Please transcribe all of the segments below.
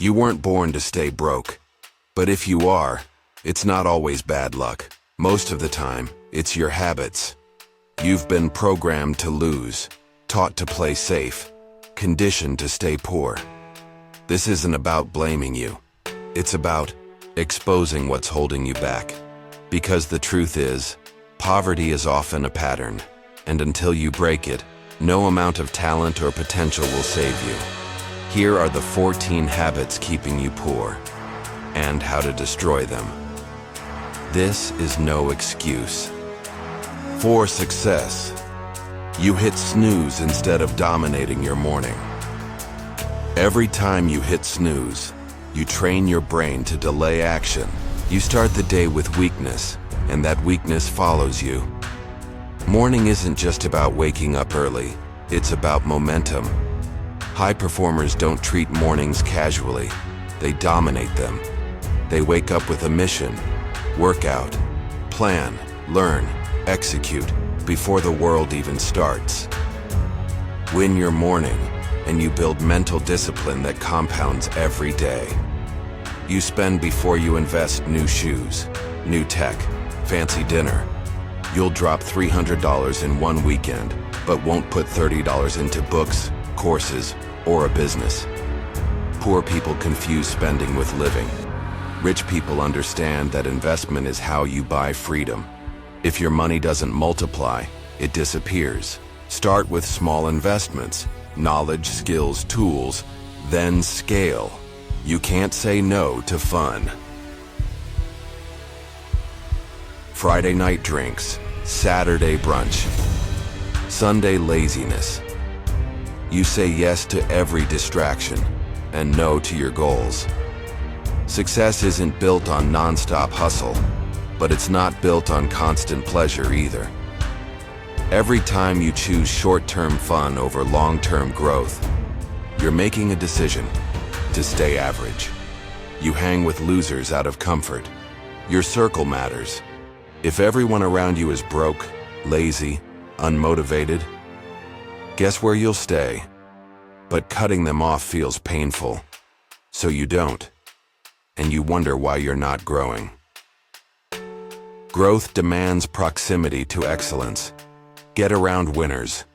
You weren't born to stay broke. But if you are, it's not always bad luck. Most of the time, it's your habits. You've been programmed to lose, taught to play safe, conditioned to stay poor. This isn't about blaming you. It's about exposing what's holding you back. Because the truth is, poverty is often a pattern, and until you break it, no amount of talent or potential will save you. Here are the 14 habits keeping you poor, and how to destroy them. This is no excuse. For success, you hit snooze instead of dominating your morning. Every time you hit snooze, you train your brain to delay action. You start the day with weakness, and that weakness follows you. Morning isn't just about waking up early, it's about momentum. High performers don't treat mornings casually, they dominate them. They wake up with a mission, work out, plan, learn, execute before the world even starts. Win your morning, and you build mental discipline that compounds every day. You spend before you invest new shoes, new tech, fancy dinner. You'll drop $300 in one weekend, but won't put $30 into books, courses, or a business. Poor people confuse spending with living. Rich people understand that investment is how you buy freedom. If your money doesn't multiply, it disappears. Start with small investments, knowledge, skills, tools, then scale. You can't say no to fun. Friday night drinks, Saturday brunch, Sunday laziness. You say yes to every distraction and no to your goals. Success isn't built on non-stop hustle, but it's not built on constant pleasure either. Every time you choose short-term fun over long-term growth, you're making a decision to stay average. You hang with losers out of comfort. Your circle matters. If everyone around you is broke, lazy, unmotivated, guess where you'll stay? But cutting them off feels painful, so you don't. And you wonder why you're not growing. Growth demands proximity to excellence. Get around winners,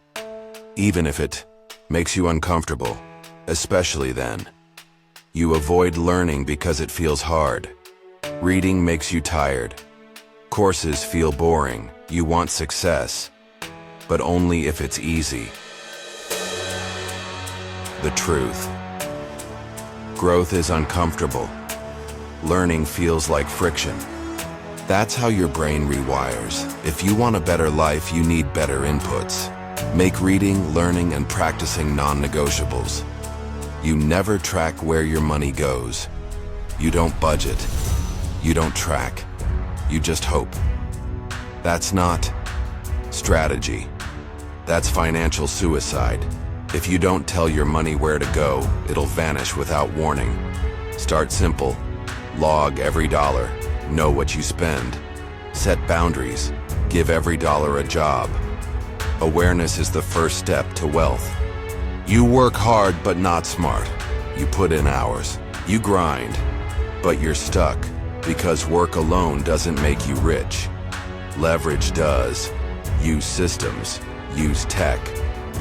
even if it makes you uncomfortable, especially then. You avoid learning because it feels hard. Reading makes you tired. Courses feel boring. You want success, but only if it's easy. The truth. Growth is uncomfortable. Learning feels like friction. That's how your brain rewires. If you want a better life, you need better inputs. Make reading, learning, and practicing non-negotiables. You never track where your money goes. You don't budget. You don't track. You just hope. That's not strategy. That's financial suicide. If you don't tell your money where to go, it'll vanish without warning. Start simple. Log every dollar. Know what you spend. Set boundaries. Give every dollar a job. Awareness is the first step to wealth. You work hard but not smart. You put in hours. You grind, but you're stuck because work alone doesn't make you rich. Leverage does. Use systems. Use tech.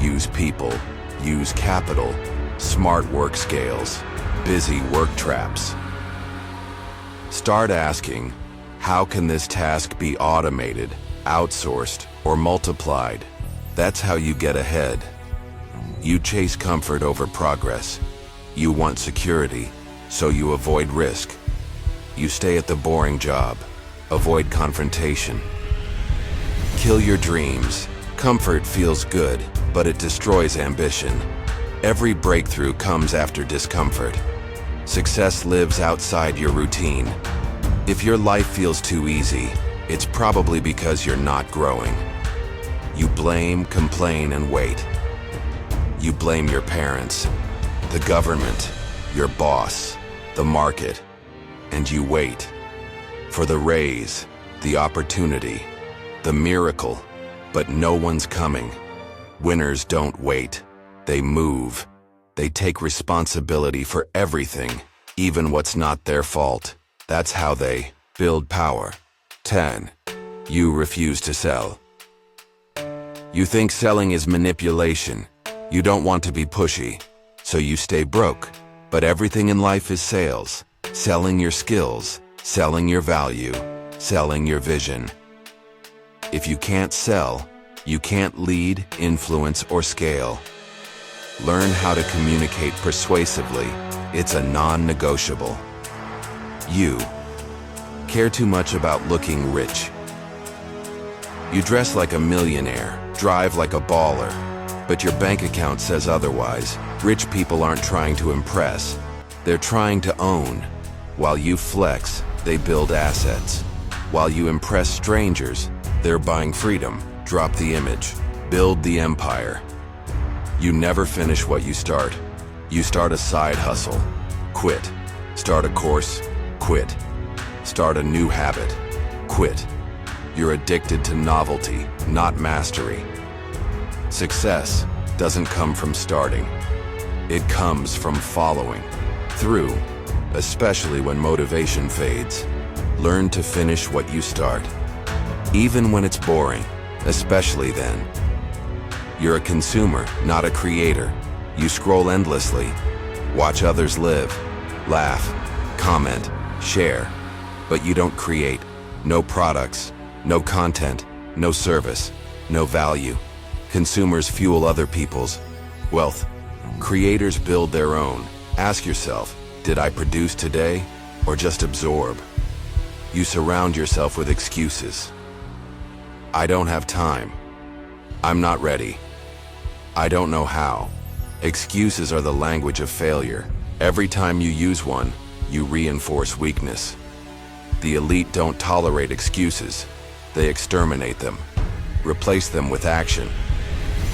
Use people. Use capital. Smart work scales. Busy work traps. Start asking, how can this task be automated, outsourced, or multiplied? That's how you get ahead. You chase comfort over progress. You want security, so you avoid risk. You stay at the boring job. Avoid confrontation. Kill your dreams. Comfort feels good, but it destroys ambition. Every breakthrough comes after discomfort. Success lives outside your routine. If your life feels too easy, it's probably because you're not growing. You blame, complain, and wait. You blame your parents, the government, your boss, the market, and you wait for the raise, the opportunity, the miracle, but no one's coming. Winners don't wait. They move. They take responsibility for everything, even what's not their fault. That's how they build power. 10. You refuse to sell. You think selling is manipulation. You don't want to be pushy, so you stay broke. But everything in life is sales. Selling your skills, selling your value, selling your vision. If you can't sell, you can't lead, influence, or scale. Learn how to communicate persuasively. It's a non-negotiable. You care too much about looking rich. You dress like a millionaire, drive like a baller, but your bank account says otherwise. Rich people aren't trying to impress. They're trying to own. While you flex, they build assets. While you impress strangers, they're buying freedom. Drop the image. Build the empire. You never finish what you start. You start a side hustle. Quit. Start a course. Quit. Start a new habit. Quit. You're addicted to novelty, not mastery. Success doesn't come from starting. It comes from following through, especially when motivation fades. Learn to finish what you start, even when it's boring, especially then. You're a consumer, not a creator. You scroll endlessly, watch others live, laugh, comment, share, but you don't create. No products, no content, no service, no value. Consumers fuel other people's wealth. Creators build their own. Ask yourself, did I produce today or just absorb? You surround yourself with excuses. I don't have time. I'm not ready. I don't know how. Excuses are the language of failure. Every time you use one, you reinforce weakness. The elite don't tolerate excuses. They exterminate them. Replace them with action.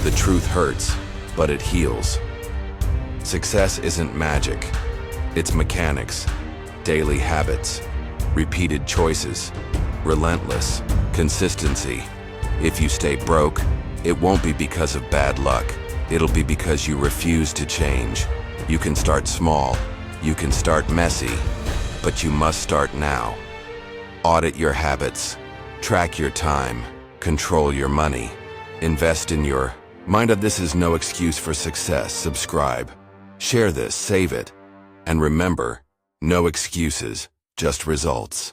The truth hurts, but it heals. Success isn't magic. It's mechanics, daily habits, repeated choices, relentless consistency. If you stay broke, it won't be because of bad luck. It'll be because you refuse to change. You can start small, you can start messy, but you must start now. Audit your habits, track your time, control your money, invest in your mind. This is no excuse for success. Subscribe, share this, save it, and remember, no excuses, just results.